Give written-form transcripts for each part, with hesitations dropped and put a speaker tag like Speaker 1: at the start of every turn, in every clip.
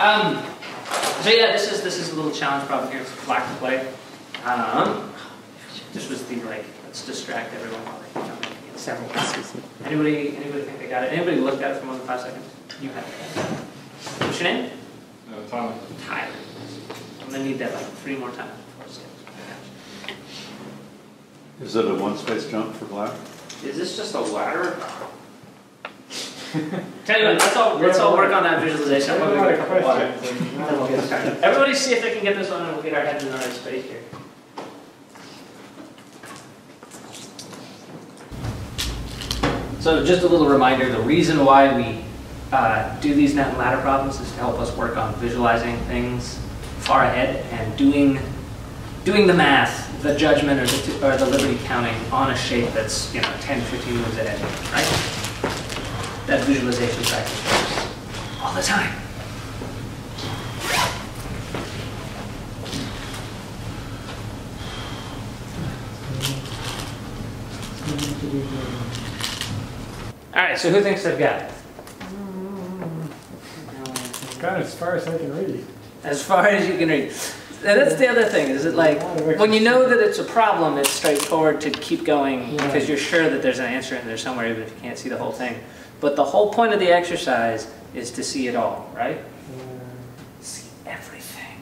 Speaker 1: So yeah, this is a little challenge problem here. It's black to play. This was the let's distract everyone while they jump in. Several passes. Anybody think they got it? Anybody looked at it for more than 5 seconds? You have it. What's your name?
Speaker 2: Tyler.
Speaker 1: Tyler. I'm gonna need that 3 more times before it skips.
Speaker 3: Is it a one-space jump for black?
Speaker 4: Is this just a ladder?
Speaker 1: Tell you what, let's all work on that visualization. Everybody see if they can get this one and we'll get our heads in the right space here. So just a little reminder, the reason why we do these net and ladder problems is to help us work on visualizing things far ahead and doing the math, the judgment, or the liberty counting on a shape that's 10, 15 moves ahead, right? That visualization practice all the time. All right, so who thinks they've got it?
Speaker 2: It's got as far as I can read.
Speaker 1: As far as you can read. And that's the other thing, is it when you know that it's a problem, it's straightforward to keep going because you're sure that there's an answer in there somewhere, even if you can't see the whole thing. But the whole point of the exercise is to see it all, right? See everything.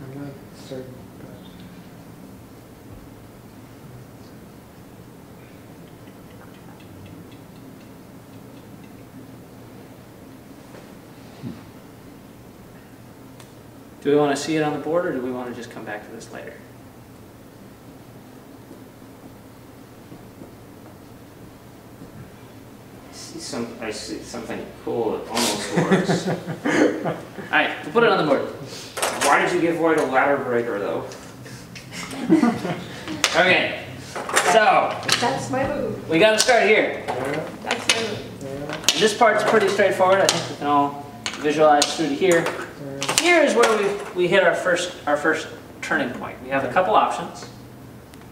Speaker 2: I'm not certain.
Speaker 1: Do we want to see it on the board, or do we want to just come back to this later?
Speaker 4: I see something cool that almost works.
Speaker 1: All right, we'll put it on the board.
Speaker 4: Why did you give Void a ladder breaker, though?
Speaker 1: Okay, so
Speaker 5: That's my move.
Speaker 1: we got to start here.
Speaker 5: That's my move.
Speaker 1: This part's pretty straightforward. I think we can all visualize through to here. Here is where we hit our first turning point. We have a couple options.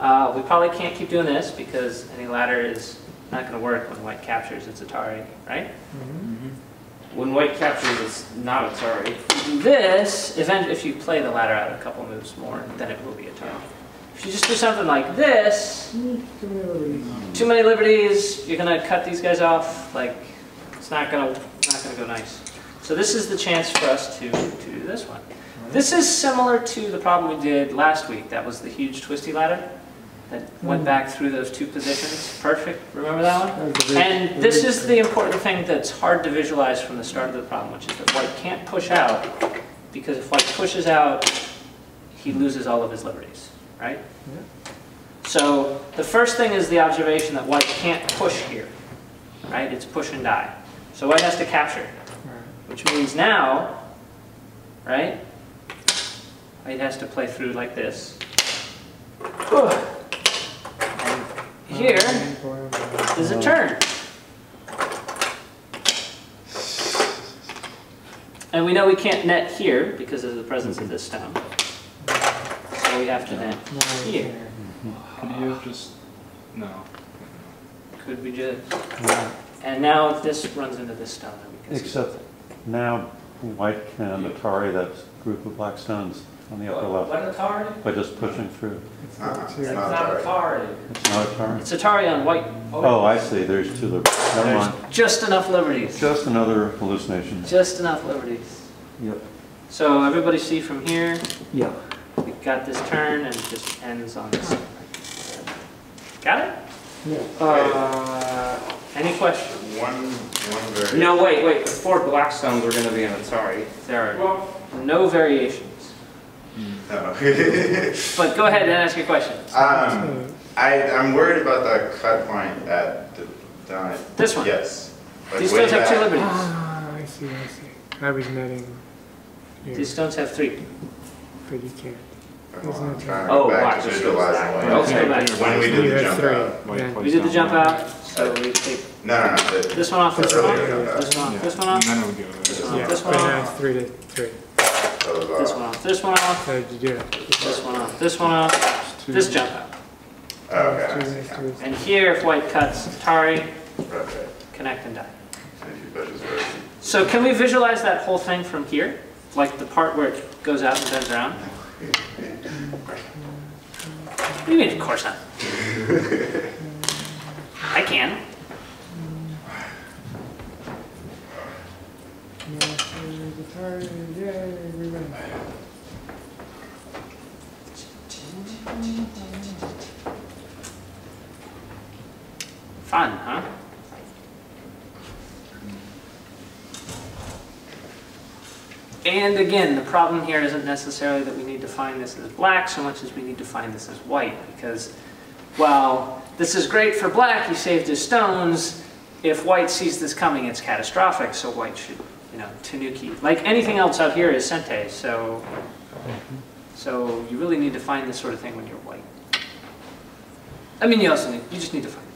Speaker 1: We probably can't keep doing this because any ladder is not going to work when white captures its Atari, right?
Speaker 4: Mm-hmm. When white captures, it's not Atari.
Speaker 1: If you do this, if you play the ladder out a couple moves more, then it will be Atari. If you just do something like this, too many liberties, you're going to cut these guys off. It's not going to go nice. So this is the chance for us to do this one. This is similar to the problem we did last week. That was the huge twisty ladder that went back through those 2 positions. Perfect. Remember that one? And this is the important thing that's hard to visualize from the start of the problem, which is that white can't push out, because if white pushes out, he loses all of his liberties, right? So the first thing is the observation that white can't push here, right? It's push and die. So white has to capture. Which means now, right, white has to play through like this. And here is a turn. And we know we can't net here because of the presence of this stone. So we have to net here.
Speaker 2: Could you just... No.
Speaker 1: Could we just... And now if this runs into this stone, then we can see.
Speaker 3: Except now white can Atari that group of black stones on the upper left.
Speaker 1: What Atari?
Speaker 3: By just pushing through.
Speaker 4: It's
Speaker 1: It's not Atari.
Speaker 3: It's not Atari?
Speaker 1: It's Atari on white.
Speaker 3: Oh, I see. There's 2 liberties. Never mind.
Speaker 1: Just enough liberties.
Speaker 3: Just another hallucination.
Speaker 1: Just enough liberties.
Speaker 3: Yep.
Speaker 1: So everybody see from here,
Speaker 3: Yeah.
Speaker 1: we got this turn and it just ends on this. Got it?
Speaker 2: Yeah.
Speaker 1: Any questions?
Speaker 4: One variation. No, wait. The 4 black stones are going to be an Atari.
Speaker 1: There are no variations.
Speaker 4: No.
Speaker 1: But go ahead and ask your questions.
Speaker 4: I'm worried about the cut point at down at
Speaker 1: This one?
Speaker 4: Yes.
Speaker 1: These stones have 2 liberties.
Speaker 2: I see. I was netting here,
Speaker 1: These stones have 3.
Speaker 2: but you can't.
Speaker 4: I'm trying to go
Speaker 1: Oh,
Speaker 4: back
Speaker 1: watch.
Speaker 4: to visualizing
Speaker 1: Okay.
Speaker 4: when we did
Speaker 2: You
Speaker 4: the
Speaker 2: have
Speaker 4: jump
Speaker 2: 3.
Speaker 4: out.
Speaker 2: Yeah.
Speaker 1: We did the jump out, so we take
Speaker 4: No.
Speaker 1: this one off, this one off,
Speaker 4: Earlier jump out.
Speaker 1: this one off, this one off,
Speaker 2: And then it would go
Speaker 1: this
Speaker 2: there.
Speaker 1: one
Speaker 2: Yeah,
Speaker 1: off, this
Speaker 2: but
Speaker 1: one
Speaker 2: now
Speaker 1: off,
Speaker 2: it's 3 to 3.
Speaker 1: this one off, this one off,
Speaker 2: So did you do it?
Speaker 1: this one off, this one off, this jump out.
Speaker 4: Okay.
Speaker 2: Too nice to lose.
Speaker 1: And here, if white cuts Atari,
Speaker 4: Okay.
Speaker 1: connect and die.
Speaker 4: So if you put this version.
Speaker 1: So can we visualize that whole thing from here? Like the part where it goes out and bends around? What do you mean, of course not? I can.
Speaker 2: Yay, we win.
Speaker 1: Fun, huh? And again, the problem here isn't necessarily that we need to find this as black so much as we need to find this as white, because while this is great for black, he saved his stones, if white sees this coming, it's catastrophic, so white should, tanuki. Like anything else out here is sente, so you really need to find this sort of thing when you're white. I mean, you just need to find it.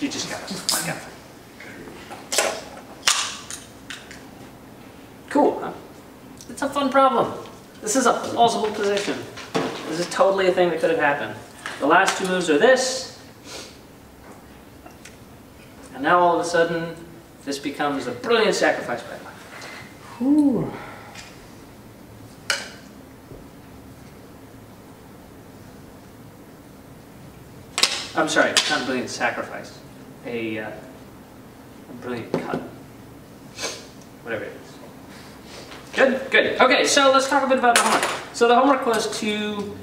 Speaker 1: You just gotta find it. Cool, huh? It's a fun problem. This is a plausible position. This is totally a thing that could have happened. The last two moves are this. And now all of a sudden, this becomes a brilliant sacrifice by black.
Speaker 2: Whew.
Speaker 1: I'm sorry, not a brilliant sacrifice. A brilliant cut. Whatever it is. Good, good. Okay, so let's talk a bit about the homework. So the homework was to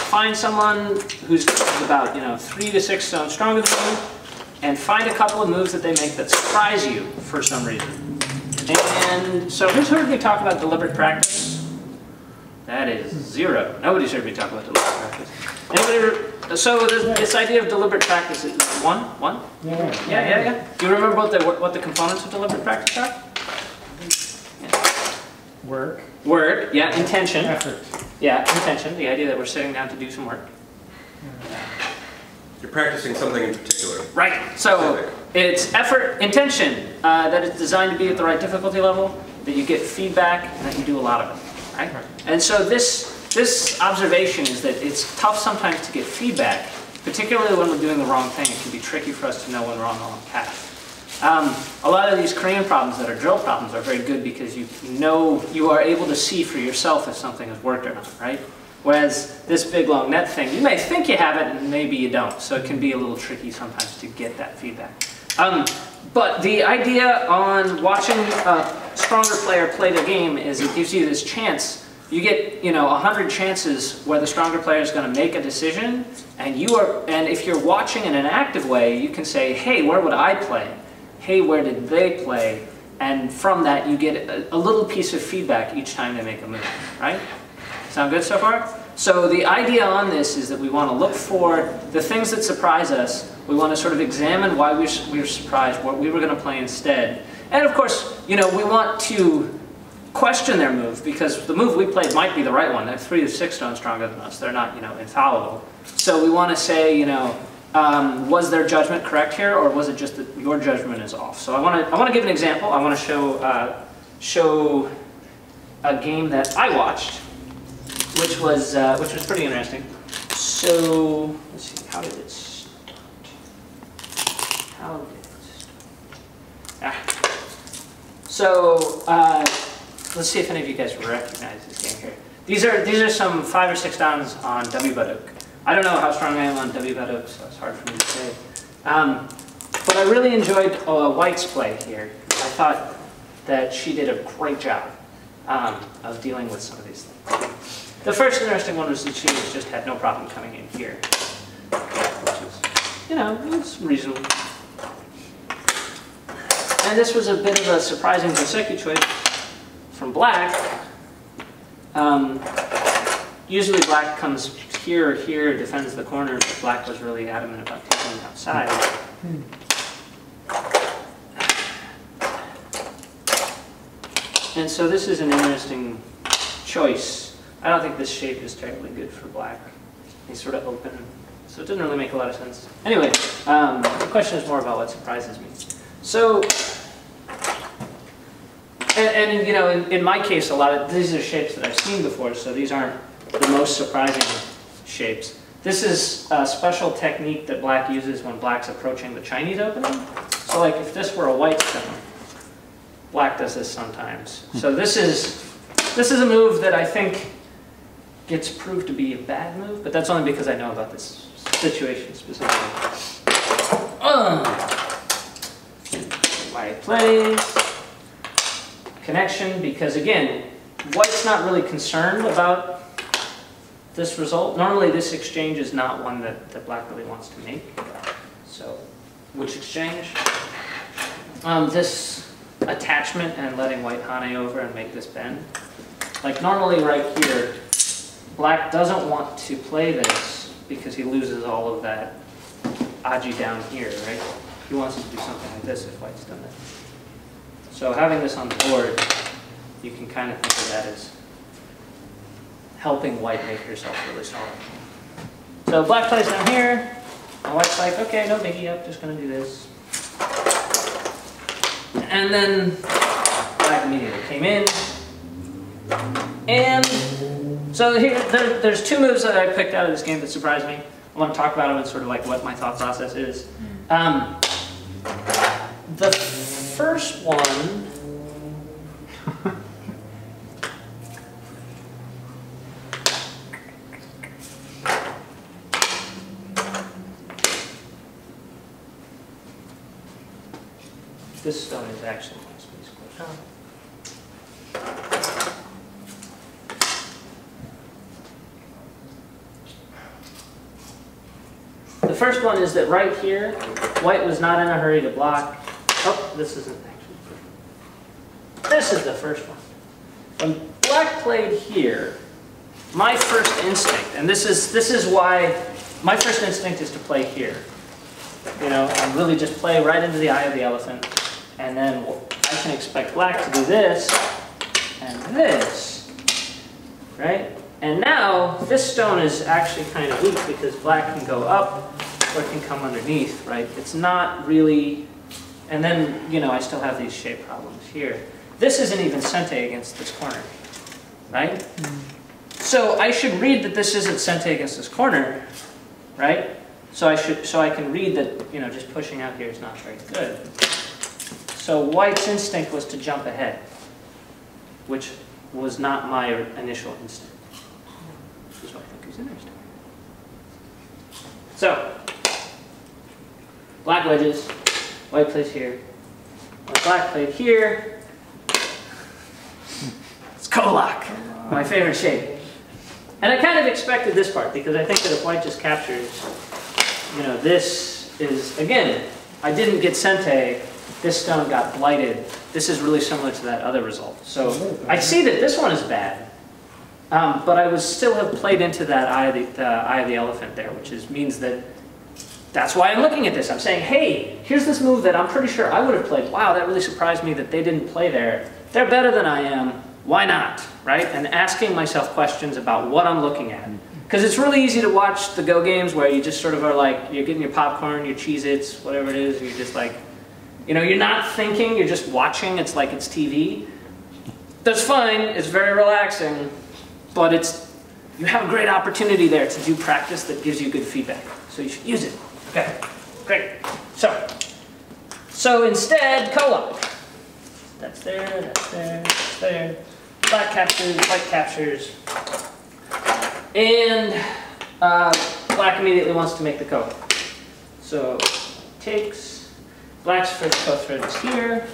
Speaker 1: find someone who's about 3 to 6 stones stronger than you, and find a couple of moves that they make that surprise you for some reason. And so who's heard me talk about deliberate practice? That is 0. Nobody's heard me talk about deliberate practice. Anybody? So this idea of deliberate practice is 1? 1? Yeah. Do you remember what the components of deliberate practice are?
Speaker 2: Work.
Speaker 1: Yeah, intention.
Speaker 2: Effort.
Speaker 1: Yeah, intention, the idea that we're sitting down to do some work.
Speaker 6: You're practicing something in particular.
Speaker 1: Right, so it's effort, intention, that it's designed to be at the right difficulty level, that you get feedback, and that you do a lot of it, right? And so this observation is that it's tough sometimes to get feedback, particularly when we're doing the wrong thing. It can be tricky for us to know when we're on the wrong path. A lot of these Korean problems that are drill problems are very good because you are able to see for yourself if something has worked or not, right? Whereas this big long net thing, you may think you have it and maybe you don't. So it can be a little tricky sometimes to get that feedback. But the idea on watching a stronger player play the game is it gives you this chance. You get 100 chances where the stronger player is going to make a decision, and if you're watching in an active way, you can say, hey, where would I play? Hey, where did they play? And from that, you get a little piece of feedback each time they make a move, right? Sound good so far? So the idea on this is that we want to look for the things that surprise us. We want to sort of examine why we were surprised, what we were going to play instead. And of course, we want to question their move, because the move we played might be the right one. They're 3 to 6 stones stronger than us. They're not, infallible. So we want to say, was their judgment correct here, or was it just that your judgment is off? So I want to give an example. I want to show a game that I watched, which was pretty interesting. So let's see, how did it start? So let's see if any of you guys recognize this game here. These are some 5 or 6 downs on W Baduk. I don't know how strong I am on W Baduk, so it's hard for me to say. But I really enjoyed White's play here. I thought that she did a great job of dealing with some of these things. The first interesting one was that she just had no problem coming in here, which is, it was reasonable. And this was a bit of a surprising Goseki choice from Black. Usually Black comes here or here, defends the corner, but Black was really adamant about taking it outside. And so this is an interesting choice. I don't think this shape is terribly good for Black. He's sort of open, so it doesn't really make a lot of sense. Anyway, the question is more about what surprises me. So, in my case, a lot of these are shapes that I've seen before, so these aren't the most surprising shapes. This is a special technique that black uses when black's approaching the Chinese opening. So like if this were a white stone, black does this sometimes. So this is a move that I think gets proved to be a bad move, but that's only because I know about this situation specifically. White plays, connection, because again, white's not really concerned about this result. Normally this exchange is not one that black really wants to make. So, which exchange? This attachment and letting white hane over and make this bend. Like normally right here, black doesn't want to play this because he loses all of that aji down here, right? He wants to do something like this if white's done it. So having this on the board, you can kind of think of that as helping white make herself really solid. So black plays down here, and white's like, okay, no biggie, I'm just going to do this. And then black immediately came in. And so here, there's two moves that I picked out of this game that surprised me. I want to talk about them and sort of like what my thought process is. The first one, this stone is actually my space question. The first one is that right here, white was not in a hurry to block. Oh, this isn't actually the first one. This is the first one. When black played here, my first instinct, and this is why my first instinct is to play here. You know, and really just play right into the eye of the elephant. And then I can expect black to do this and this, right? And now this stone is actually kind of weak because black can go up or it can come underneath, right? It's not really, and then, you know, I still have these shape problems here. This isn't even sente against this corner, right? So I should read that this isn't sente against this corner, right? So I can read that, you know, just pushing out here is not very good. So white's instinct was to jump ahead, which was not my initial instinct. Which is what I think is interesting. So, black wedges, white plays here. When black played here, it's Kolak, my favorite shape. And I kind of expected this part because I think that if white just captures, you know, this is, again, I didn't get sente, this stone got blighted. This is really similar to that other result. So I see that this one is bad, but I would still have played into that eye of the elephant there, which means that that's why I'm looking at this. I'm saying, hey, here's this move that I'm pretty sure I would have played. Wow, that really surprised me that they didn't play there. They're better than I am. Why not? Right? And asking myself questions about what I'm looking at. Because it's really easy to watch the Go games where you just sort of are like, you're getting your popcorn, your Cheez-Its, whatever it is, you're just like, you know, you're not thinking, you're just watching, it's like it's TV. That's fine, it's very relaxing, but you have a great opportunity there to do practice that gives you good feedback. So you should use it. Okay, great. So instead, Kolak. That's there, that's there, that's there. Black captures, white captures. And black immediately wants to make the ko. So takes, black's first ko thread is here.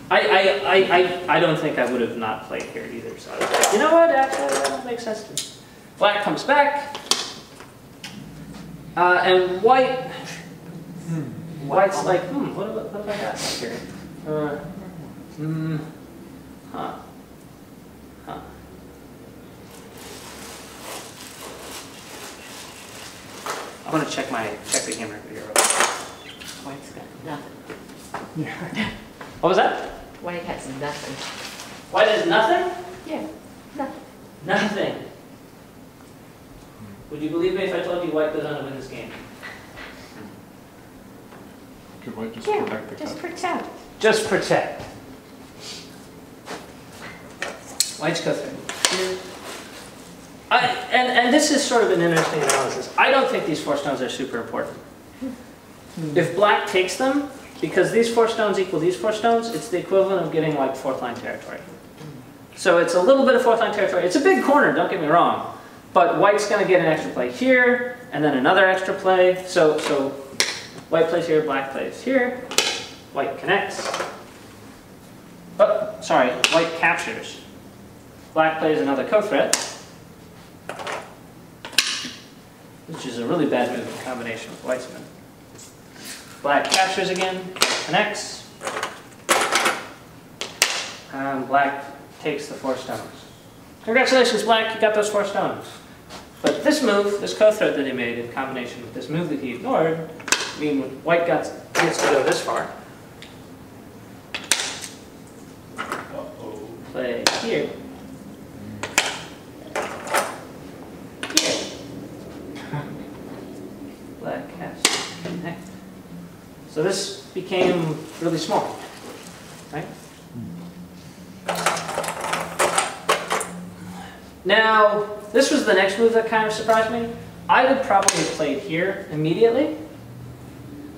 Speaker 1: I don't think I would have not played here either. So I was like, you know what, actually that makes sense to me. Black comes back. And white's like, what have I got here? I want to check the game record here.
Speaker 5: White's got nothing.
Speaker 2: Yeah.
Speaker 1: What was that?
Speaker 5: White has nothing.
Speaker 1: White has nothing?
Speaker 5: Yeah, nothing.
Speaker 1: Nothing. Would you believe me if I told you white goes on to win this game?
Speaker 7: Could white just
Speaker 5: Yeah,
Speaker 7: protect the
Speaker 5: just
Speaker 7: cut?
Speaker 5: protect.
Speaker 1: Just protect. White's go through. here. And this is sort of an interesting analysis. I don't think these 4 stones are super important. If black takes them, because these 4 stones equal these 4 stones, it's the equivalent of getting like 4th line territory. So it's a little bit of 4th line territory. It's a big corner, don't get me wrong. But white's going to get an extra play here, and then another extra play. So white plays here, black plays here. White connects. Oh, sorry, white captures. Black plays another co-threat, which is a really bad move in combination with white's move. Black captures again, connects. And black takes the 4 stones. Congratulations, black, you got those 4 stones. But this move, this co-thread that he made in combination with this move that he ignored, mean white gets to go this far. Play here. Here. Black has to connect. So this became really small, right? Now, this was the next move that kind of surprised me. I would probably have played here immediately,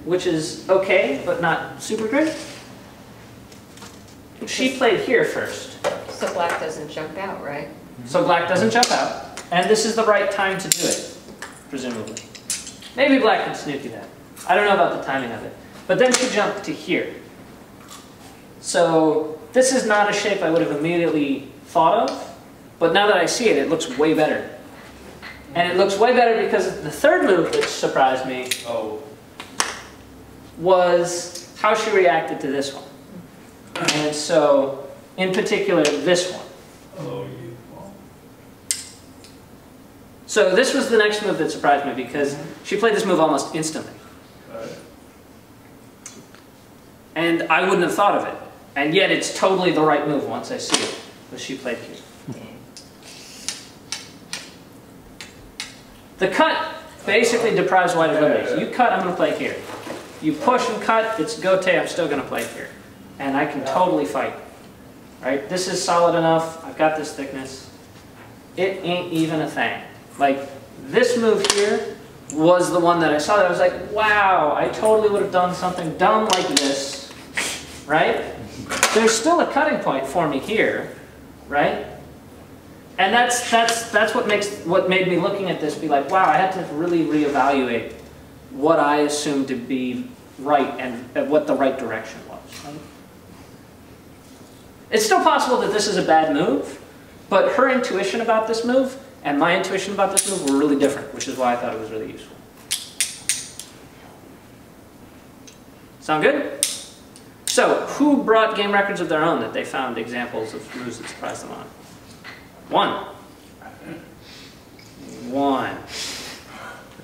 Speaker 1: which is okay, but not super great. She played here first.
Speaker 5: So black doesn't jump out, right?
Speaker 1: So black doesn't jump out, and this is the right time to do it, presumably. Maybe black can snooty that. I don't know about the timing of it. But then she jumped to here. So this is not a shape I would have immediately thought of, but now that I see it, it looks way better. And it looks way better because the third move that surprised me was how she reacted to this one. And so, in particular, this one. So this was the next move that surprised me because she played this move almost instantly. And I wouldn't have thought of it. And yet it's totally the right move once I see it, but she played here. The cut basically deprives white of liberties. You cut, I'm going to play here. You push and cut, it's gote, I'm still going to play here. And I can totally fight. Right? This is solid enough, I've got this thickness. It ain't even a thing. Like, this move here was the one that I saw that I was like, wow, I totally would have done something dumb like this. Right? There's still a cutting point for me here. Right? And that's what made me looking at this be like, wow, I had to really reevaluate what I assumed to be right and what the right direction was. Right? It's still possible that this is a bad move, but her intuition about this move and my intuition about this move were really different, which is why I thought it was really useful. Sound good? So, who brought game records of their own that they found examples of moves that surprised them on? One.
Speaker 6: I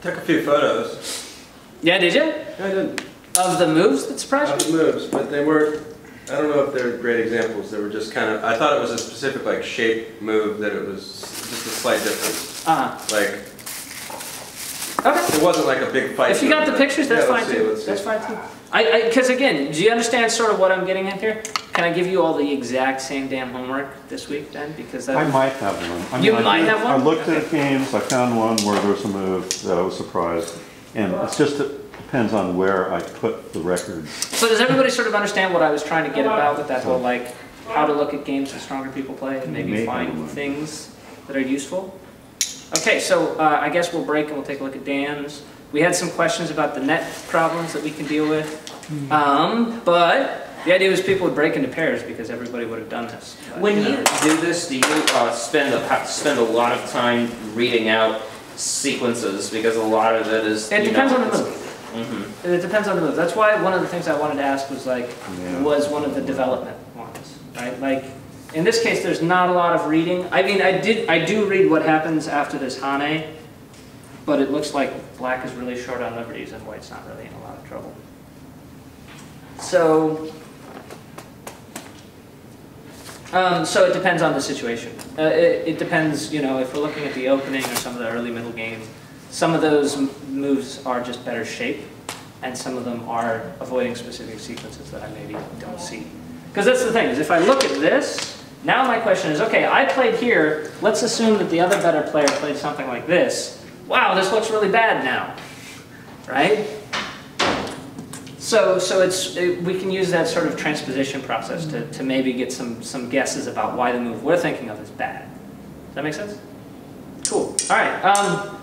Speaker 6: took a few photos.
Speaker 1: Yeah, did you?
Speaker 6: No, I didn't.
Speaker 1: Of the moves that surprised
Speaker 6: Of
Speaker 1: you?
Speaker 6: the moves, but they weren't, I don't know if they're great examples. They were just kind of, I thought it was a specific like shape move that it was just a slight difference. Like,
Speaker 1: Okay.
Speaker 6: it wasn't like a big fight.
Speaker 1: If you got the pictures, that's
Speaker 6: yeah,
Speaker 1: fine too.
Speaker 6: let's see.
Speaker 1: That's fine too. Because again, do you understand sort of what I'm getting at here? Can I give you all the exact same damn homework this week then? Because that
Speaker 3: I might have one.
Speaker 1: You might have one?
Speaker 3: I looked at games, I found one where there was a move that I was surprised. And it's just, it depends on where I put the records.
Speaker 1: So does everybody sort of understand what I was trying to get about with that whole like, how to look at games that stronger people play and maybe find things that are useful? Okay, so I guess we'll break and we'll take a look at Dan's. We had some questions about the net problems that we can deal with. But the idea was people would break into pairs because everybody would have done this. But,
Speaker 7: when you do this, do you spend a lot of time reading out sequences because a lot of it is...
Speaker 1: It depends on the move. It depends on the move. That's why one of the things I wanted to ask was like, was one of the development ones, right? Like, in this case, there's not a lot of reading. I mean, I do read what happens after this Hane, but it looks like black is really short on liberties and white's not really in a lot of trouble. So it depends on the situation. It depends, you know, if we're looking at the opening or some of the early middle game, some of those moves are just better shape, and some of them are avoiding specific sequences that I maybe don't see. Because that's the thing, is if I look at this, Now my question is, okay, I played here. Let's assume that the other better player played something like this. Wow, this looks really bad now, right? So we can use that sort of transposition process to maybe get some guesses about why the move we're thinking of is bad. Does that make sense? Cool. All right.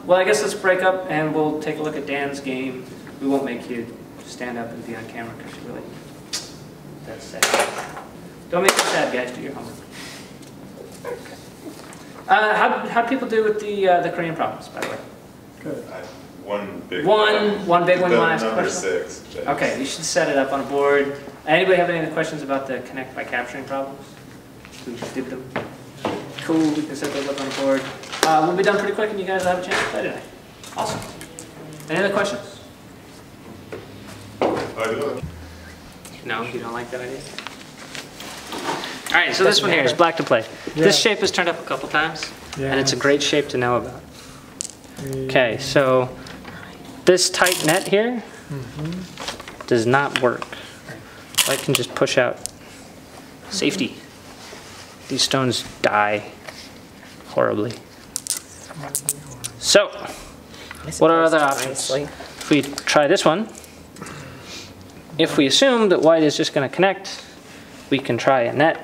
Speaker 1: Well, I guess let's break up and we'll take a look at Dan's game. We won't make you stand up and be on camera because you really, that's sad. Don't make me sad, guys. Do your homework. How'd people do with the Korean problems, by the way?
Speaker 2: Good.
Speaker 4: One big
Speaker 1: one big one you want to ask a
Speaker 4: Number
Speaker 1: question?
Speaker 4: 6. James.
Speaker 1: Okay, you should set it up on a board. Anybody have any other questions about the connect by capturing problems? We did them. Cool, we can set those up on a board. We'll be done pretty quick and you guys will have a chance to play today. Awesome. Any other questions?
Speaker 4: I do.
Speaker 1: No, you don't like that idea? All right, so this one here is black to play. This shape has turned up a couple times, and it's a great shape to know about. Okay, so this tight net here does not work. I can just push out. Safety. These stones die horribly. So, what are other options? If we try this one, if we assume that white is just going to connect, we can try a net.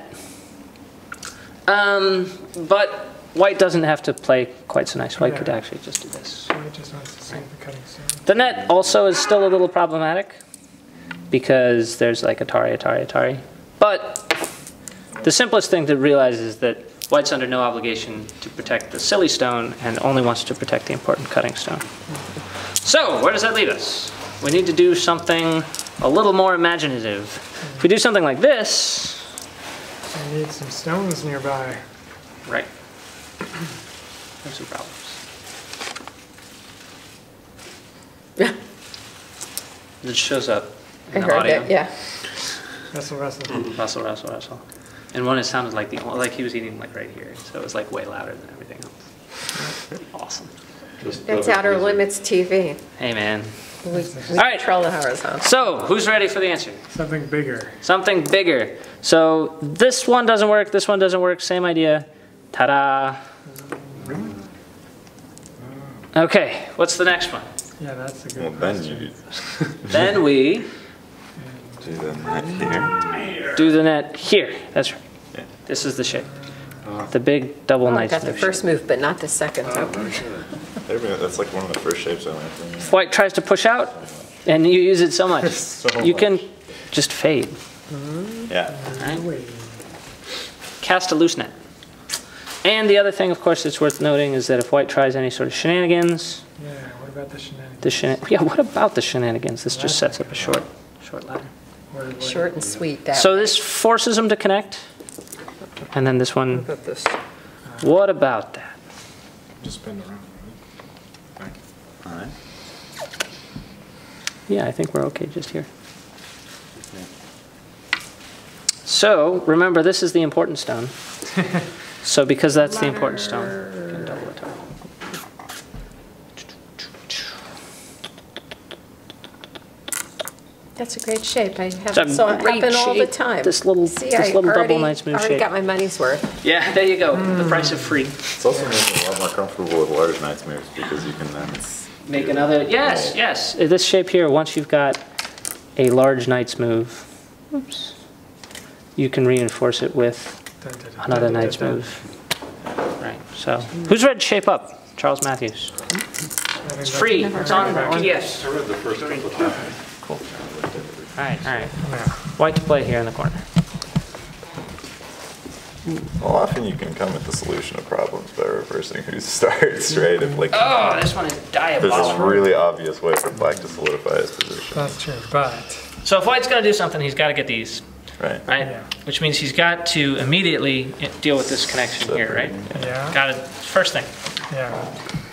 Speaker 1: But white doesn't have to play quite so nice. White could actually just do this.
Speaker 2: White just wants to save the cutting stone.
Speaker 1: The net also is still a little problematic because there's like Atari, Atari, Atari. But the simplest thing to realize is that white's under no obligation to protect the silly stone and only wants to protect the important cutting stone. So, where does that leave us? We need to do something a little more imaginative. If we do something like this...
Speaker 2: I need some stones nearby.
Speaker 1: Right. There's some problems. It shows up in the audio.
Speaker 5: It, yeah.
Speaker 2: Wrestle, wrestle.
Speaker 1: Rustle, rustle, rustle. And one, it sounded like he was eating like right here, so it was like way louder than everything else. Awesome.
Speaker 5: That's Outer Limits TV.
Speaker 1: Hey man.
Speaker 5: We
Speaker 1: All right.
Speaker 5: control the horizontal.
Speaker 1: So, who's ready for the answer?
Speaker 2: Something bigger.
Speaker 1: Something bigger. So, this one doesn't work, this one doesn't work, same idea. Ta-da. Okay, what's the next one?
Speaker 2: Yeah, that's a good
Speaker 4: Well, then
Speaker 2: question.
Speaker 4: you
Speaker 1: Then we
Speaker 4: do the net here.
Speaker 1: do the net here. That's right.
Speaker 4: Yeah.
Speaker 1: This is the shape. The big double
Speaker 5: Oh, I
Speaker 1: knight's
Speaker 5: got the
Speaker 1: move
Speaker 5: first
Speaker 1: shape.
Speaker 5: move, but not the second.
Speaker 4: That's like one of the first shapes I learned from you.
Speaker 1: If white tries to push out, and you use it so much, you can just fade.
Speaker 4: Yeah.
Speaker 1: Right? Cast a loose net. And the other thing, of course, that's worth noting is that if white tries any sort of shenanigans,
Speaker 2: Yeah, what about the shenanigans?
Speaker 1: what about the shenanigans? This just sets up a short ladder.
Speaker 5: Short and sweet. That
Speaker 1: So this forces them to connect, and then this one.
Speaker 5: What about this?
Speaker 1: What about that?
Speaker 2: Just spin around, right?
Speaker 4: All right.
Speaker 1: Yeah, I think we're okay just here. So remember, this is the important stone. So because that's the important stone, you can double it up.
Speaker 5: That's a great shape. I
Speaker 1: It's a
Speaker 5: have saw it
Speaker 1: great
Speaker 5: happen all the
Speaker 1: shape.
Speaker 5: time.
Speaker 1: This little double knight's move
Speaker 5: already
Speaker 1: shape.
Speaker 5: got my money's worth.
Speaker 1: Yeah, there you go. The price of free.
Speaker 4: It's also made me a lot more comfortable with large knight's moves because you can then
Speaker 1: Make another. Yes, yes. This shape here. Once you've got a large knight's move, oops, you can reinforce it with another knight's move. Right. So, who's ready to shape up? Charles Matthews. It's free. It's on KGS.
Speaker 4: I read the first couple of times.
Speaker 1: Cool. All right, all right. White to play here in the corner.
Speaker 4: Well, often you can come at the solution of problems by reversing who starts, right? If like
Speaker 1: Oh, this one is
Speaker 4: there's this
Speaker 1: diabolical.
Speaker 4: really obvious way for black to solidify his position,
Speaker 2: That's true, but
Speaker 1: So if White's going to do something, he's got to get these,
Speaker 4: right?
Speaker 1: right?
Speaker 2: Yeah.
Speaker 1: Which means he's got to immediately deal with this connection here, right?
Speaker 2: yeah,
Speaker 1: Got it. First thing.
Speaker 2: yeah.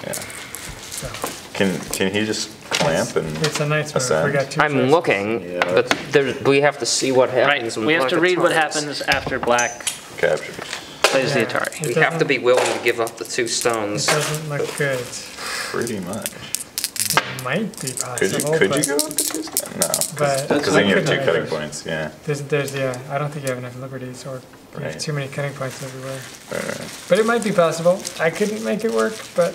Speaker 4: Yeah.
Speaker 2: So
Speaker 4: Can he just clamp and
Speaker 2: it's a nice move.
Speaker 4: ascend?
Speaker 2: We got two
Speaker 7: I'm
Speaker 2: choices.
Speaker 7: looking, but we have to see what
Speaker 1: Right.
Speaker 7: happens. when
Speaker 1: We have to
Speaker 7: black
Speaker 1: read what
Speaker 7: attacks.
Speaker 1: happens after Black
Speaker 4: captures?
Speaker 1: plays the
Speaker 2: Yeah.
Speaker 1: Atari.
Speaker 2: It
Speaker 7: We have to
Speaker 2: doesn't-
Speaker 7: be willing to give up the two
Speaker 2: It
Speaker 7: stones.
Speaker 2: doesn't look good.
Speaker 4: Pretty much.
Speaker 2: It might be possible.
Speaker 4: Could you
Speaker 2: but-
Speaker 4: go up to 2 scan? No,
Speaker 2: But
Speaker 4: because then you have
Speaker 2: I
Speaker 4: 2
Speaker 2: couldn't-
Speaker 4: cutting points. Yeah.
Speaker 2: There's I don't think you have enough liberties or you have
Speaker 4: Right.
Speaker 2: too many cutting points everywhere.
Speaker 4: Right.
Speaker 2: But it might be possible. I couldn't make it work, but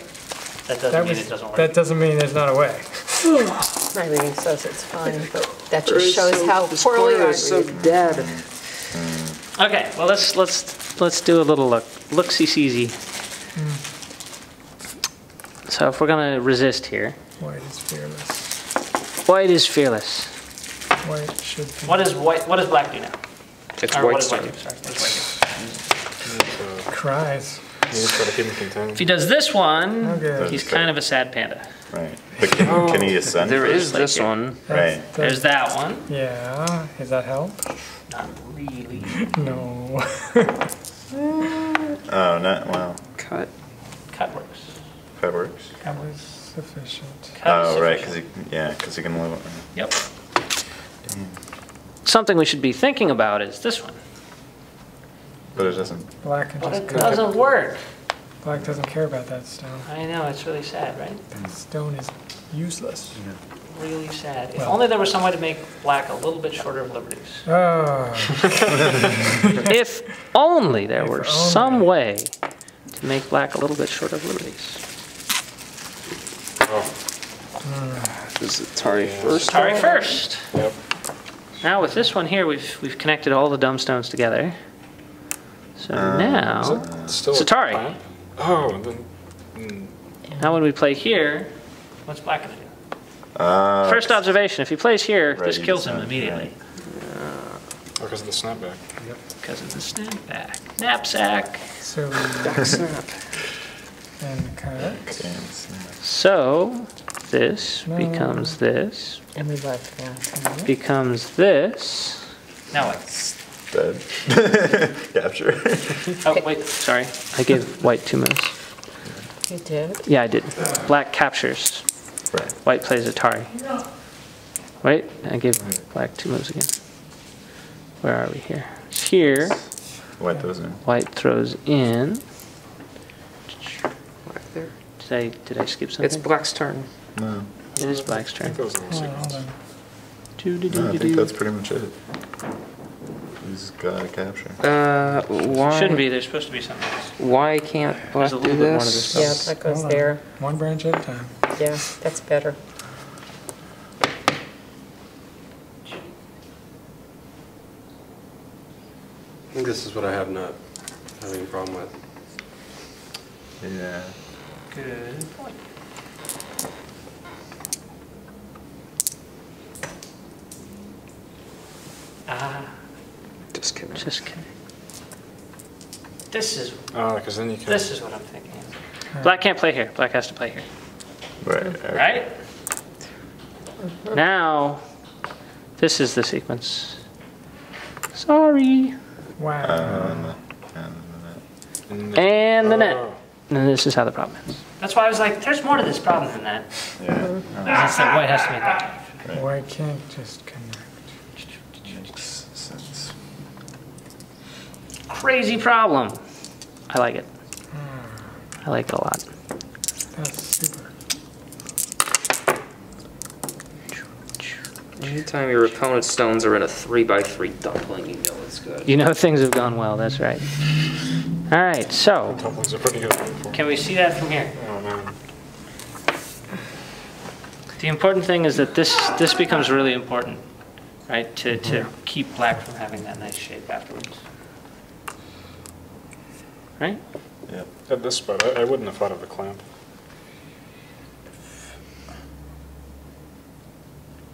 Speaker 1: That doesn't mean it doesn't work.
Speaker 2: that doesn't mean there's not a way.
Speaker 5: My reading says it's fine, but that just shows how poorly I read.
Speaker 1: dead. Okay, well let's do a little look-see-see. So if we're gonna resist here,
Speaker 2: White is fearless.
Speaker 1: white is fearless.
Speaker 2: White should be.
Speaker 1: What does black do now?
Speaker 7: It's
Speaker 1: Or what
Speaker 7: white's
Speaker 1: does white
Speaker 7: turn.
Speaker 1: do? Sorry, what does white do?
Speaker 2: Cries.
Speaker 8: You just gotta keep him contained.
Speaker 1: If he does this one,
Speaker 2: Okay.
Speaker 1: he's kind of a sad panda.
Speaker 4: Right. But can he ascend?
Speaker 7: There
Speaker 4: first?
Speaker 7: is this
Speaker 1: here.
Speaker 7: one.
Speaker 4: Right.
Speaker 1: There's that one.
Speaker 2: Yeah. Does that help?
Speaker 1: Not really.
Speaker 2: No.
Speaker 4: Oh, not well.
Speaker 7: Cut.
Speaker 1: Cut works.
Speaker 4: That works.
Speaker 2: That was sufficient.
Speaker 1: Cut is
Speaker 4: Oh, right.
Speaker 1: sufficient.
Speaker 4: Because he can live.
Speaker 1: Yep. Something we should be thinking about is this one.
Speaker 4: But it doesn't.
Speaker 2: Black can
Speaker 1: But
Speaker 2: just
Speaker 1: it
Speaker 2: cut.
Speaker 1: doesn't work.
Speaker 2: Black doesn't care about that stone.
Speaker 1: I know, it's really sad, right?
Speaker 2: That stone is useless.
Speaker 1: Really sad. If
Speaker 2: Well-
Speaker 1: only there was some way to make black a little bit shorter of liberties.
Speaker 2: Oh.
Speaker 1: If only there
Speaker 2: If
Speaker 1: were
Speaker 2: only.
Speaker 1: some way to make black a little bit shorter of liberties.
Speaker 7: Is it Tari first?
Speaker 1: Sorry, first.
Speaker 8: Yep.
Speaker 1: Now with this one here, we've connected all the dumb stones together. So now,
Speaker 8: Is it still a
Speaker 1: Satari.
Speaker 8: plan? Oh, then.
Speaker 1: now when we play here, what's black gonna do?
Speaker 4: Uh,
Speaker 1: First observation, if he plays here,
Speaker 4: Right,
Speaker 1: this
Speaker 4: you
Speaker 1: kills him
Speaker 4: decide,
Speaker 1: immediately.
Speaker 8: Because of the snapback.
Speaker 1: Because of the snapback. Knapsack.
Speaker 2: So and cut.
Speaker 1: So this
Speaker 2: No.
Speaker 1: becomes this,
Speaker 5: And we left that.
Speaker 1: becomes this. Now what?
Speaker 4: Dead. Capture.
Speaker 1: Oh, wait, sorry. I gave white 2 moves.
Speaker 5: You did?
Speaker 1: Yeah, I did. Black captures.
Speaker 4: Right.
Speaker 1: White plays Atari. Wait, I gave black 2 moves again. Where are we here? It's here.
Speaker 4: White those in.
Speaker 1: White throws in.
Speaker 7: Black there.
Speaker 1: Did I skip something?
Speaker 7: It's black's turn.
Speaker 4: No.
Speaker 1: It is black's
Speaker 8: I
Speaker 1: turn.
Speaker 8: think those are the
Speaker 2: Hold on, hold
Speaker 8: sequence.
Speaker 2: on.
Speaker 4: No, I think that's pretty much it. He's got to capture.
Speaker 7: Why?
Speaker 1: Shouldn't be. There's supposed to be something else.
Speaker 7: Why can't black
Speaker 1: There's a
Speaker 7: do
Speaker 1: little bit more to
Speaker 7: this?
Speaker 1: this
Speaker 5: Yeah, that goes
Speaker 2: Hold on.
Speaker 5: there.
Speaker 2: One branch at a time.
Speaker 5: Yeah, that's better.
Speaker 6: I think this is what I have not having a problem with.
Speaker 4: Yeah.
Speaker 1: Good point. Ah,
Speaker 7: Disconnect.
Speaker 1: just kidding. This is
Speaker 8: Because then you can.
Speaker 1: this is what I'm thinking. Black can't play here. Black has to play here.
Speaker 4: Right. Okay.
Speaker 1: Right? Now, this is the sequence. Sorry.
Speaker 2: Wow.
Speaker 1: And the net.
Speaker 8: Oh.
Speaker 1: And this is how the problem is. That's why I was like, there's more to this problem than that.
Speaker 4: Yeah.
Speaker 1: It's like white has to make that.
Speaker 2: Why can't just connect?
Speaker 4: Makes sense.
Speaker 1: Crazy problem. I like it. I like it a lot.
Speaker 2: That's super.
Speaker 7: Anytime your opponent's stones are in a 3x3 dumpling, you know it's good.
Speaker 1: You know things have gone well, that's right. All right, so
Speaker 8: Dumplings are pretty good for.
Speaker 1: can we see that from here?
Speaker 8: Oh man.
Speaker 1: The important thing is that this becomes really important, right? To keep black from having that nice shape afterwards. Right?
Speaker 4: Yep.
Speaker 8: At this spot, I wouldn't have thought of the clamp.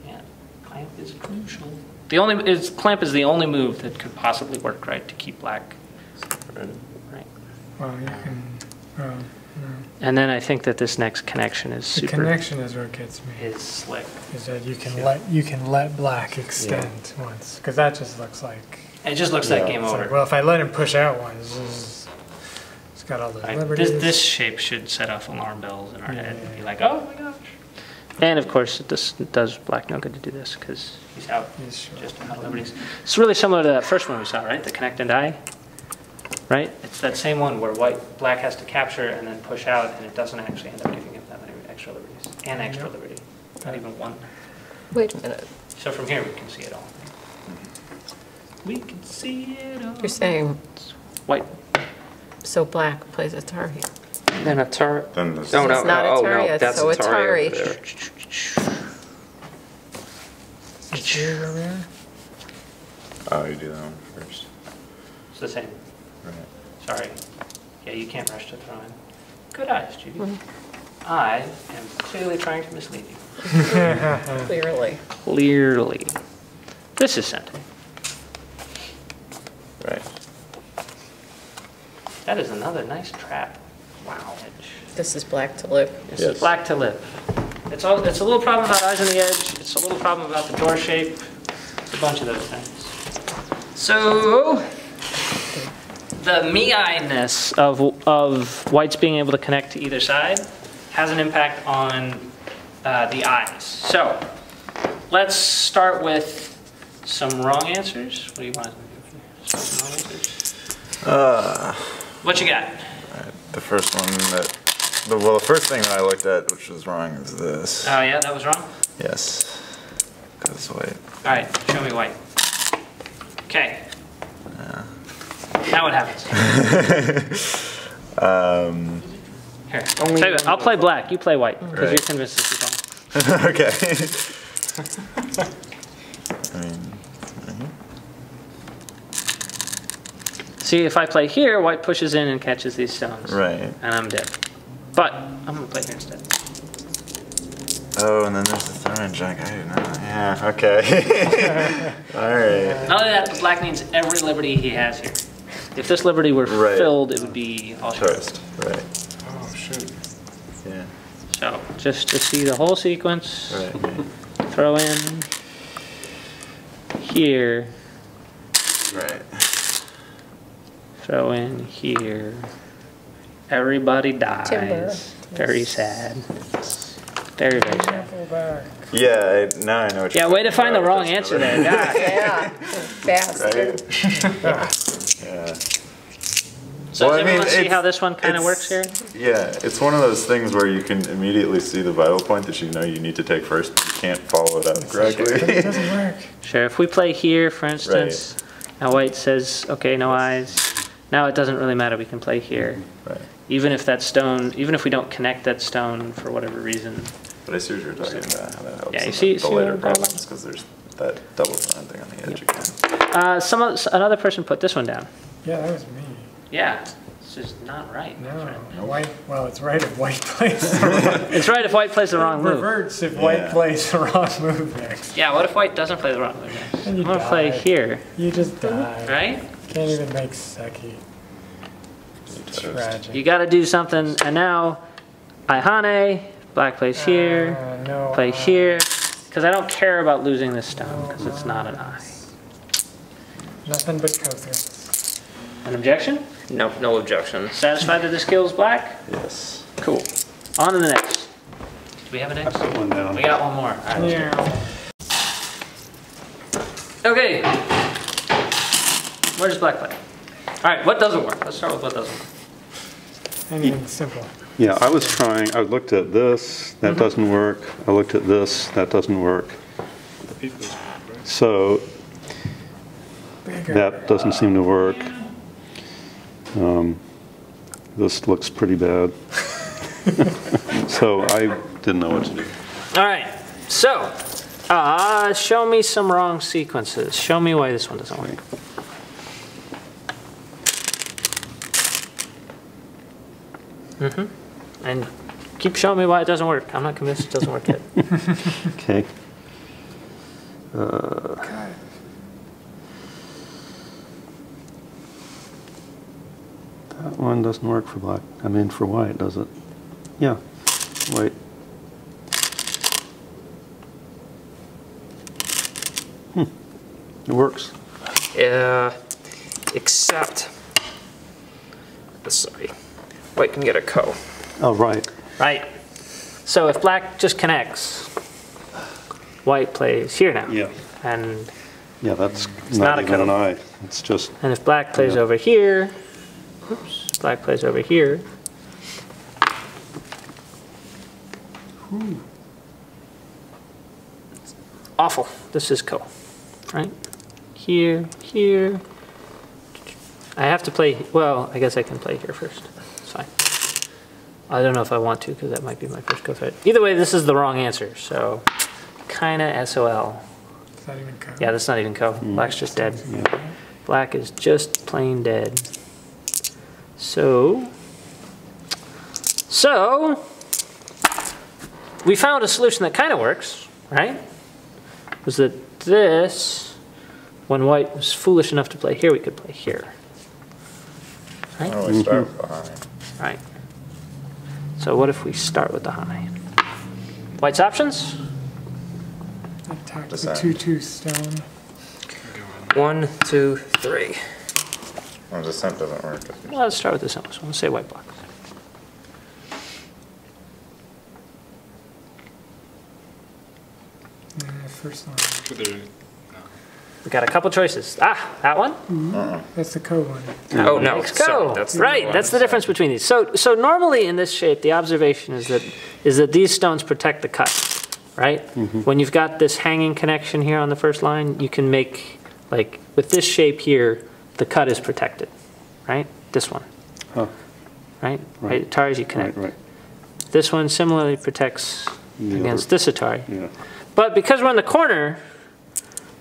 Speaker 1: Yeah, clamp is crucial. Clamp is the only move that could possibly work, right? To keep black, right?
Speaker 2: Well, you can. Well,
Speaker 1: And then I think that this next connection is
Speaker 2: the
Speaker 1: super.
Speaker 2: connection is what gets me.
Speaker 1: Is slick.
Speaker 2: Is that you can let black extend once, because that just looks like.
Speaker 1: It just looks like game
Speaker 2: It's
Speaker 1: over.
Speaker 2: like, well, if I let him push out once, it's got all the
Speaker 1: Right.
Speaker 2: liberties.
Speaker 1: This shape should set off alarm bells in our head and be like, oh my gosh. And of course, this does black no good to do this because he's out,
Speaker 2: He's short.
Speaker 1: just out of liberties. It's really similar to that first one we saw, right? The connect and die, right? It's that same one where black has to capture and then push out, and it doesn't actually end up giving him that many extra liberties. and extra liberty. Not even one.
Speaker 5: Wait a minute.
Speaker 1: So from here we can see it all. We can see it all.
Speaker 5: You're saying,
Speaker 1: White.
Speaker 5: so black plays Atari.
Speaker 7: Then Atari.
Speaker 4: Then this.
Speaker 7: No, no,
Speaker 5: It's not
Speaker 7: oh,
Speaker 5: Atari,
Speaker 7: no,
Speaker 5: it's
Speaker 7: that's
Speaker 5: so
Speaker 7: Atari.
Speaker 5: Atari.
Speaker 7: Over there.
Speaker 2: Is yours over here?
Speaker 4: Oh, you do that one first.
Speaker 1: It's the same.
Speaker 4: Right.
Speaker 1: Sorry. Yeah, you can't rush to throw in. Good eyes, Judy. I am clearly trying to mislead you.
Speaker 5: Clearly.
Speaker 1: Clearly. This is sent.
Speaker 4: Right.
Speaker 1: That is another nice trap. Wow.
Speaker 5: This is black to live.
Speaker 1: This
Speaker 4: Yes.
Speaker 1: is black to live. It's a little problem about eyes on the edge. It's a little problem about the door shape. It's a bunch of those things. So, the me-I-ness of whites being able to connect to either side has an impact on the eyes. So, let's start with some wrong answers. What do you want to do? Start with some wrong answers? What you got?
Speaker 4: The first one that, well, the first thing that I looked at, which was wrong, is this.
Speaker 1: Oh yeah, that was wrong?
Speaker 4: Yes. Because wait.
Speaker 1: All right, show me white. Okay. Now what happens? Here, tell you what, I'll play black, you play white, because
Speaker 4: Right.
Speaker 1: you're convinced this is wrong.
Speaker 4: Okay. I mean,
Speaker 1: See, if I play here, white pushes in and catches these stones.
Speaker 4: right.
Speaker 1: And I'm dead. But, I'm going to play here instead.
Speaker 4: Oh, and then there's the throwing junk. I didn't know. Yeah, okay. All right.
Speaker 1: Not only that, but black means every liberty he has here. If this liberty were
Speaker 4: Right.
Speaker 1: filled, it would be all short.
Speaker 4: Toast. Right.
Speaker 8: Oh, shoot.
Speaker 4: Yeah.
Speaker 1: So, just to see the whole sequence,
Speaker 4: Right.
Speaker 1: throw in here,
Speaker 4: Right.
Speaker 1: throw in here. Everybody dies.
Speaker 5: Timber.
Speaker 1: Very sad. Very, very sad.
Speaker 2: Go back.
Speaker 4: Yeah, now I know what you're
Speaker 1: Yeah, way to
Speaker 4: talking
Speaker 1: find the
Speaker 4: about.
Speaker 1: wrong
Speaker 4: That's
Speaker 1: answer there. God.
Speaker 5: Yeah, fast.
Speaker 4: Right? Yeah.
Speaker 1: So
Speaker 4: Well,
Speaker 1: does
Speaker 4: I mean,
Speaker 1: everyone see
Speaker 4: it's-
Speaker 1: how this one kind of
Speaker 4: it's-
Speaker 1: works here?
Speaker 4: Yeah, it's one of those things where you can immediately see the vital point that you know you need to take first, but you can't follow it up
Speaker 2: It
Speaker 4: correctly.
Speaker 2: doesn't work.
Speaker 1: Sure, if we play here, for instance, now white says, okay, no eyes. Now it doesn't really matter, we can play here.
Speaker 4: Right.
Speaker 1: Even if that stone, even if we don't connect that stone for whatever reason.
Speaker 4: But I see what you're talking about, how that helps
Speaker 1: Yeah, you
Speaker 4: in
Speaker 1: see-
Speaker 4: the
Speaker 1: see
Speaker 4: later
Speaker 1: what I'm talking
Speaker 4: problems, because there's that double throwing thing on the edge again.
Speaker 1: Another person put this one down.
Speaker 2: Yeah, that was me.
Speaker 1: Yeah, it's just not right.
Speaker 2: No,
Speaker 1: That's right.
Speaker 2: white. Well, it's right if white plays the wrong.
Speaker 1: It's right if white plays the wrong move.
Speaker 2: Reverts if white
Speaker 4: Yeah.
Speaker 2: plays the wrong move next.
Speaker 1: Yeah, what if white doesn't play the wrong move next?
Speaker 2: Then
Speaker 1: I'm
Speaker 2: you
Speaker 1: gonna play
Speaker 2: die.
Speaker 1: here,
Speaker 2: You just die.
Speaker 1: right?
Speaker 2: Can't even make Seki. It's tragic.
Speaker 1: You gotta do something, and now, Aihane, black plays here,
Speaker 2: No.
Speaker 1: play here, because I don't care about losing this stone, because it's not an eye.
Speaker 2: Nothing but co-threats.
Speaker 1: An objection?
Speaker 7: No, no objection.
Speaker 1: Satisfied that this kills black?
Speaker 4: Yes.
Speaker 1: Cool. On to the next. Do we have a next?
Speaker 3: Put one down.
Speaker 1: We got one more. All right, let's do it.
Speaker 2: Yeah.
Speaker 1: Okay. Where does black play? All right, what doesn't work? Let's start with what doesn't work.
Speaker 2: Anything simple.
Speaker 3: Yeah, I looked at this, that doesn't work. I looked at this, that doesn't work. So
Speaker 2: Bigger.
Speaker 3: that doesn't seem to work. This looks pretty bad. So I didn't know what to do.
Speaker 1: All right, so show me some wrong sequences. Show me why this one doesn't work. And keep showing me why it doesn't work. I'm not convinced it doesn't work yet.
Speaker 3: Okay. That one doesn't work for black. I mean for white, does it? Yeah. White. It works.
Speaker 7: Except, sorry, white can get a co.
Speaker 3: Oh, right.
Speaker 1: Right. So if black just connects, white plays here now.
Speaker 3: Yeah.
Speaker 1: And
Speaker 3: Yeah, that's
Speaker 1: not
Speaker 3: not
Speaker 1: a
Speaker 3: even
Speaker 1: code.
Speaker 3: an eye. It's just,
Speaker 1: if black plays
Speaker 3: Yeah.
Speaker 1: over here, oops, black plays over here. awful. This is co, right? Here, here. I have to play, well, I guess I can play here first. It's fine. I don't know if I want to, because that might be my first go thread. Either way, this is the wrong answer, so kinda SOL.
Speaker 2: Is that even co?
Speaker 1: Yeah, that's not even co. Black's just dead. Black is just plain dead. So we found a solution that kind of works, right? Was that this, when white was foolish enough to play here, we could play here. Right?
Speaker 4: Oh, we start with the high.
Speaker 1: Right. So what if we start with the high? White's options?
Speaker 2: Attack the
Speaker 4: Decide.
Speaker 2: 2/2 stone.
Speaker 7: 1, 2, 3.
Speaker 4: Well, the simp doesn't work.
Speaker 1: Well, let's start with the simplest one. Let's say white block.
Speaker 2: First line.
Speaker 8: Could there-
Speaker 1: We got a couple choices. Ah, that one?
Speaker 2: That's the co one.
Speaker 7: Oh, no,
Speaker 1: Let's
Speaker 7: sorry,
Speaker 1: go.
Speaker 7: that's the
Speaker 1: Right,
Speaker 7: one.
Speaker 1: that's the difference between these. So normally in this shape, the observation is that these stones protect the cut, right? When you've got this hanging connection here on the first line, you can make, like, with this shape here, the cut is protected, right? This one,
Speaker 3: Oh,
Speaker 1: right?
Speaker 3: Right.
Speaker 1: Right, Ataris you connect.
Speaker 3: right.
Speaker 1: This one similarly protects
Speaker 3: The
Speaker 1: against
Speaker 3: other-
Speaker 1: this Atari.
Speaker 3: Yeah.
Speaker 1: But because we're in the corner,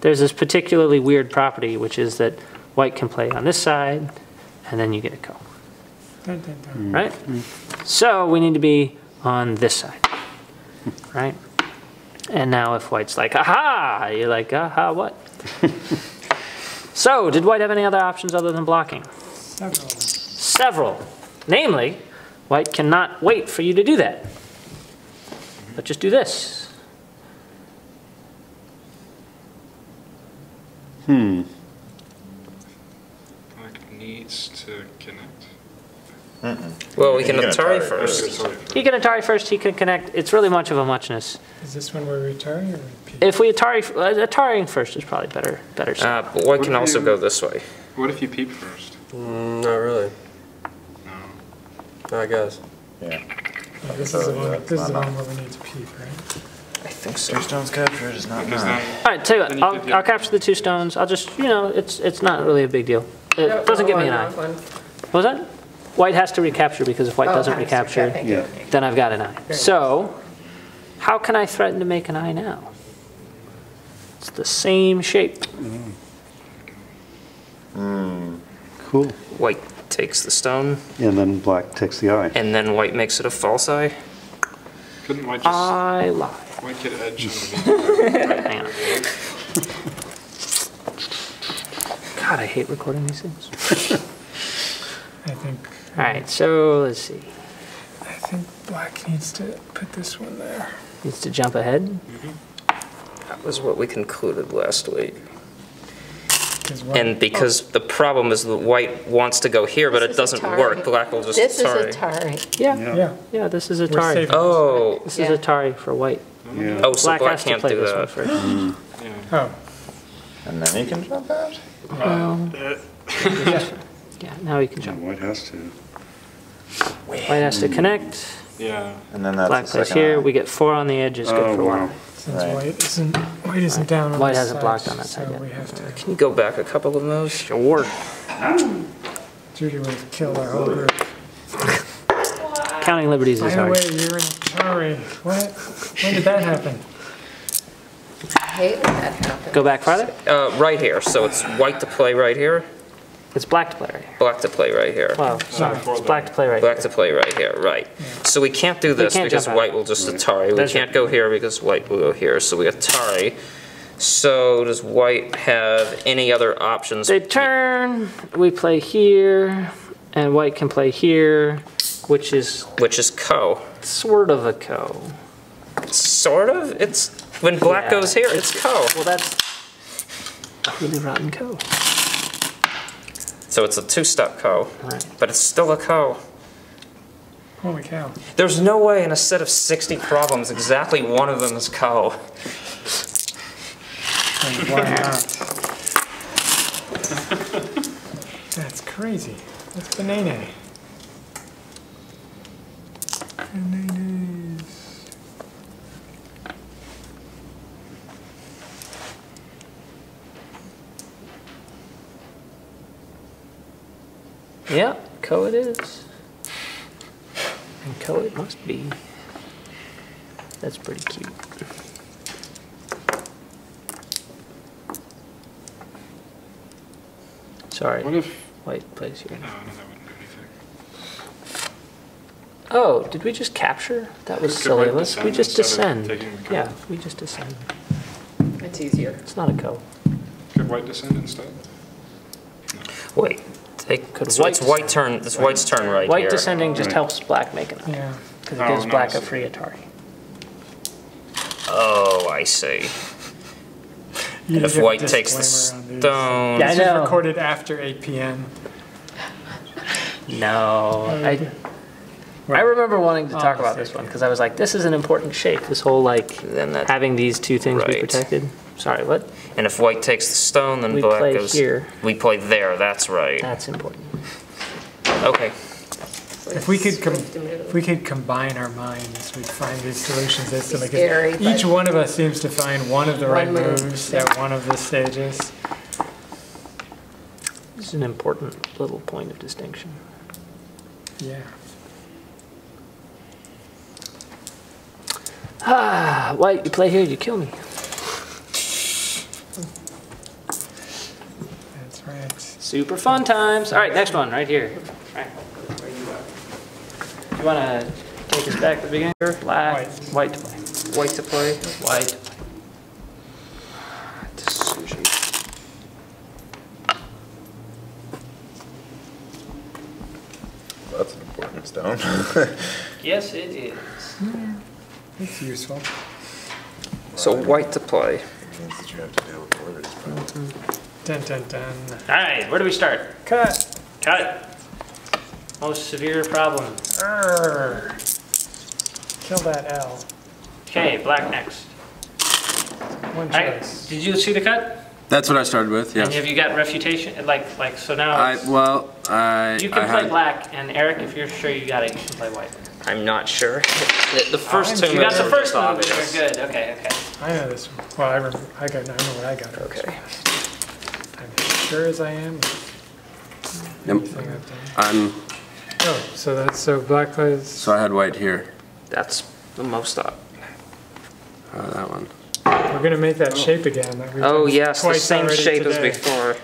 Speaker 1: there's this particularly weird property, which is that white can play on this side, and then you get a co,
Speaker 2: Dun, dun, dun.
Speaker 1: right? So we need to be on this side, right? And now if white's like, aha, you're like, aha, what? So did white have any other options other than blocking?
Speaker 2: Several.
Speaker 1: Several. Namely, white cannot wait for you to do that. But just do this.
Speaker 8: Black needs to connect.
Speaker 7: Well, we can
Speaker 4: You can
Speaker 7: Atari
Speaker 4: Atari
Speaker 7: first.
Speaker 8: Sorry.
Speaker 1: He can Atari first, he can connect. It's really much of a muchness.
Speaker 2: Is this one where we Atari or repeat?
Speaker 1: If we Atariing first is probably better.
Speaker 7: But white can also go this way.
Speaker 8: What if you peep first?
Speaker 6: Not really.
Speaker 8: No.
Speaker 6: I guess.
Speaker 4: Yeah.
Speaker 2: Oh, this is the one. This is the one where we need to peep, right?
Speaker 7: I think so.
Speaker 4: 2 stones captured is not
Speaker 8: Because
Speaker 4: nine.
Speaker 8: then,
Speaker 1: All right, tell you what,
Speaker 8: Then you could
Speaker 1: I'll
Speaker 8: get-
Speaker 1: capture the 2 stones. I'll just, it's not really a big deal. It doesn't give me an eye. What was that? White has to recapture, because if white doesn't recapture,
Speaker 3: Yeah.
Speaker 1: then I've got an eye. So, how can I threaten to make an eye now? It's the same shape.
Speaker 3: Cool.
Speaker 7: White takes the stone,
Speaker 3: And then black takes the eye.
Speaker 7: and then white makes it a false eye.
Speaker 8: couldn't white just,
Speaker 1: I lie.
Speaker 8: white get edge underneath?
Speaker 1: Hang on. God, I hate recording these things.
Speaker 2: I think.
Speaker 1: All right, so let's see.
Speaker 2: I think black needs to put this one there.
Speaker 1: Needs to jump ahead.
Speaker 7: That was what we concluded last week.
Speaker 2: White,
Speaker 7: And because the problem is that white wants to go here, but
Speaker 5: This
Speaker 7: it
Speaker 5: is
Speaker 7: doesn't
Speaker 5: Atari.
Speaker 7: work. Black will just
Speaker 5: This is
Speaker 7: Atari.
Speaker 5: Atari.
Speaker 1: Yeah,
Speaker 2: yeah.
Speaker 1: yeah, this is
Speaker 2: We're
Speaker 1: Atari.
Speaker 2: saving
Speaker 7: Oh,
Speaker 1: This is
Speaker 5: Yeah.
Speaker 1: Atari for white.
Speaker 3: Yeah.
Speaker 7: oh, so
Speaker 1: Black
Speaker 7: black
Speaker 1: has to
Speaker 7: can't
Speaker 1: play
Speaker 7: do
Speaker 1: this one
Speaker 7: that.
Speaker 1: first.
Speaker 8: Yeah.
Speaker 2: Oh,
Speaker 4: And then he can jump out?
Speaker 1: Yeah, now he can
Speaker 3: Yeah,
Speaker 1: jump.
Speaker 3: white has to.
Speaker 1: White has to connect.
Speaker 8: Yeah.
Speaker 4: And then that's
Speaker 1: Black
Speaker 4: the
Speaker 1: plays
Speaker 4: second
Speaker 1: here.
Speaker 4: eye.
Speaker 1: We get 4 on the edge. Is good
Speaker 3: Oh,
Speaker 1: for
Speaker 3: wow.
Speaker 1: white.
Speaker 2: since
Speaker 4: Right.
Speaker 2: white isn't down on
Speaker 1: White
Speaker 2: this
Speaker 1: hasn't
Speaker 2: side,
Speaker 1: blocked on that side
Speaker 2: so
Speaker 1: yet.
Speaker 2: we have to.
Speaker 7: Can you go back a couple of those?
Speaker 1: Sure.
Speaker 2: Judy would have killed our whole group.
Speaker 1: Counting liberties
Speaker 2: By
Speaker 1: is
Speaker 2: the
Speaker 1: hard.
Speaker 2: way, you're in Atari. What? When did that happen?
Speaker 5: I hate when that happens.
Speaker 1: Go back farther.
Speaker 7: Right here. So it's white to play right here,
Speaker 1: It's black to play right here.
Speaker 7: black to play right here.
Speaker 1: Well, sorry, it's black to play right
Speaker 7: Black
Speaker 1: here.
Speaker 7: to play right here, right. So we can't do this
Speaker 1: can't
Speaker 7: because
Speaker 1: jump out.
Speaker 7: white will just Atari. We
Speaker 1: That's
Speaker 7: can't go here because white will go here, so we Atari. So does white have any other options?
Speaker 1: They turn. We play here, and white can play here, which is
Speaker 7: Which is co.
Speaker 1: sort of a co.
Speaker 7: Sort of? It's when black
Speaker 1: Yeah.
Speaker 7: goes here, it's co.
Speaker 1: Well, that's a really rotten co.
Speaker 7: So it's a 2-step co,
Speaker 1: Right.
Speaker 7: but it's still a co.
Speaker 2: Holy cow.
Speaker 7: There's no way in a set of 60 problems exactly one of them is co.
Speaker 2: And why not? That's crazy. That's banana. Bananas.
Speaker 1: Yeah, Co it is. And Co it must be. That's pretty cute. Sorry,
Speaker 8: What if?
Speaker 1: white plays here.
Speaker 8: No, that wouldn't do anything.
Speaker 1: Oh, did we just capture? That was
Speaker 8: Could
Speaker 1: silly
Speaker 8: white
Speaker 1: of us. We
Speaker 8: descend
Speaker 1: just
Speaker 8: instead of
Speaker 1: descend.
Speaker 8: taking the co?
Speaker 1: Yeah, we just descend.
Speaker 5: It's easier.
Speaker 1: It's not a Co.
Speaker 8: Could white descend instead?
Speaker 7: Wait,
Speaker 1: Could
Speaker 7: it's
Speaker 1: white
Speaker 7: white
Speaker 1: descend?
Speaker 7: turn. It's white's turn right
Speaker 1: White
Speaker 7: here.
Speaker 1: descending just
Speaker 3: Right.
Speaker 1: helps black make an eye.
Speaker 2: Yeah.
Speaker 1: Because it
Speaker 8: Oh,
Speaker 1: gives black a
Speaker 8: nice.
Speaker 1: free Atari.
Speaker 7: Oh, I see.
Speaker 2: You
Speaker 7: And if
Speaker 2: get a
Speaker 7: white takes the
Speaker 2: disclaimer on these.
Speaker 7: stone,
Speaker 1: Yeah, I
Speaker 2: This was
Speaker 1: know.
Speaker 2: recorded after 8 p.m.
Speaker 1: No, I remember wanting to talk about this one because I was like, this is an important shape. This whole like
Speaker 7: then that.
Speaker 1: having these two things be
Speaker 7: Right.
Speaker 1: protected. Sorry, what?
Speaker 7: And if white takes the stone, then
Speaker 1: We
Speaker 7: black
Speaker 1: play
Speaker 7: goes.
Speaker 1: here.
Speaker 7: We play there. That's right.
Speaker 1: That's important.
Speaker 7: Okay.
Speaker 2: If we could combine our minds, we'd find these solutions instantly. 'Cause
Speaker 5: Scary,
Speaker 2: each
Speaker 5: but-
Speaker 2: one of us seems to find one of the
Speaker 5: One
Speaker 2: right
Speaker 5: move.
Speaker 2: moves at one of the stages.
Speaker 1: This is an important little point of distinction.
Speaker 2: Yeah.
Speaker 1: Ah, white, you play here, you kill me.
Speaker 2: That's right.
Speaker 1: Super fun times. All right, next one, right here. All right. You want to take us back to the beginning? Black, white to play.
Speaker 7: White to play.
Speaker 1: White to play.
Speaker 7: Decision.
Speaker 4: That's an important stone.
Speaker 1: Yes, it is.
Speaker 2: It's useful.
Speaker 7: So white to play.
Speaker 4: Means that you have to deal with liberties, probably.
Speaker 2: Dun dun dun.
Speaker 1: All right, where do we start?
Speaker 2: Cut.
Speaker 1: Cut. Most severe problem.
Speaker 2: Arr. Kill that L.
Speaker 1: Okay, black next.
Speaker 2: One
Speaker 1: All right,
Speaker 2: choice.
Speaker 1: did you see the cut?
Speaker 6: That's what I started with,
Speaker 1: And
Speaker 6: yes.
Speaker 1: have you got refutation? Like, so now it's- you can play black, and Eric, if you're sure you got it, you can play white.
Speaker 7: I'm not sure. The first two
Speaker 1: You got
Speaker 7: moves
Speaker 1: the
Speaker 7: are
Speaker 1: first
Speaker 7: just
Speaker 1: move, which
Speaker 7: obvious.
Speaker 1: are good. Okay.
Speaker 2: I know this one. Well, I know what I got.
Speaker 7: Okay.
Speaker 2: I'm as sure as I am.
Speaker 6: Yep.
Speaker 2: Everything I've done. Oh, so black plays.
Speaker 6: So I had white here.
Speaker 7: That's the most up.
Speaker 6: That one.
Speaker 2: We're gonna make that shape again. That we've
Speaker 7: Oh
Speaker 2: done
Speaker 7: yes, the
Speaker 2: twice
Speaker 7: same
Speaker 2: already
Speaker 7: shape as
Speaker 2: today.
Speaker 7: before.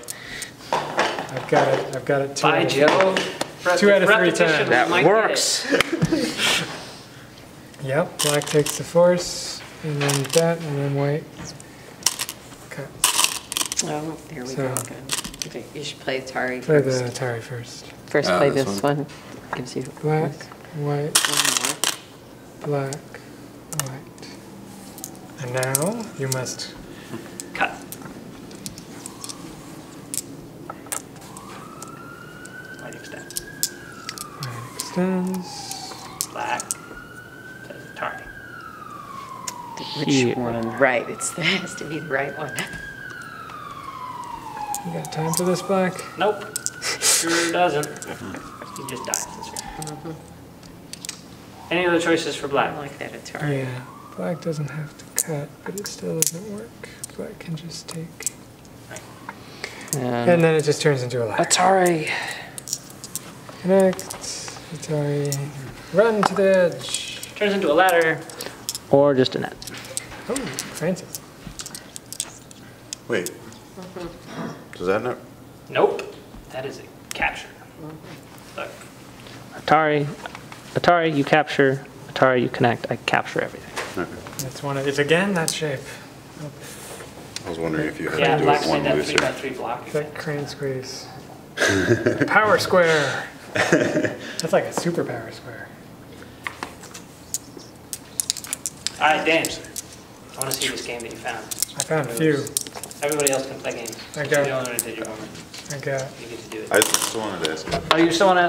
Speaker 2: I've got it. I've got it.
Speaker 1: By Joe.
Speaker 2: 2 out of 3
Speaker 1: Repetition
Speaker 2: times.
Speaker 7: That
Speaker 1: might get
Speaker 7: works.
Speaker 2: Yep. Black takes the force, and then that, and then white. Cut.
Speaker 5: Oh, there we
Speaker 2: So-
Speaker 5: go. Good. Okay, you should play Atari
Speaker 2: Play the
Speaker 5: first.
Speaker 2: Atari first.
Speaker 5: First
Speaker 6: Ah,
Speaker 5: play
Speaker 6: this
Speaker 5: this one. Gives you
Speaker 2: Black, white,
Speaker 5: one more.
Speaker 2: black, white. And now you must.
Speaker 1: Cut. White extend.
Speaker 2: White extends.
Speaker 1: Black. Plays Atari.
Speaker 5: Which
Speaker 1: Here.
Speaker 5: one? Right, it has to be the right one.
Speaker 2: You got time for this, black?
Speaker 1: Nope. Sure doesn't. He just dies this way. Any other choices for
Speaker 5: I
Speaker 1: black?
Speaker 5: like that Atari.
Speaker 2: Yeah. Black doesn't have to cut, but it still doesn't work. Black can just take. And then it just turns into a ladder.
Speaker 1: Atari.
Speaker 2: Connect. Atari. Run to the edge.
Speaker 1: Turns into a ladder. Or just a net.
Speaker 2: Oh, fancy.
Speaker 4: Wait. Does that not?
Speaker 1: Nope. That is a capture. Look. Atari, you capture. Atari, you connect. I capture everything.
Speaker 3: Okay.
Speaker 2: That's one of. It's again that shape.
Speaker 4: I was wondering if you had
Speaker 1: Yeah,
Speaker 4: to do
Speaker 1: black's
Speaker 4: it
Speaker 1: made
Speaker 4: one
Speaker 1: that
Speaker 4: looser.
Speaker 1: 3x3 block.
Speaker 2: That crane squeeze. Power square. That's like a super power square.
Speaker 1: Alright, Dan. I want to see this game that you found.
Speaker 2: I found a few.
Speaker 1: Everybody else can play games.
Speaker 2: Okay.
Speaker 1: You're the only one who did your homework.
Speaker 2: I got.
Speaker 1: You get to do it.
Speaker 4: I still wanted to ask you.
Speaker 1: Oh, you still want to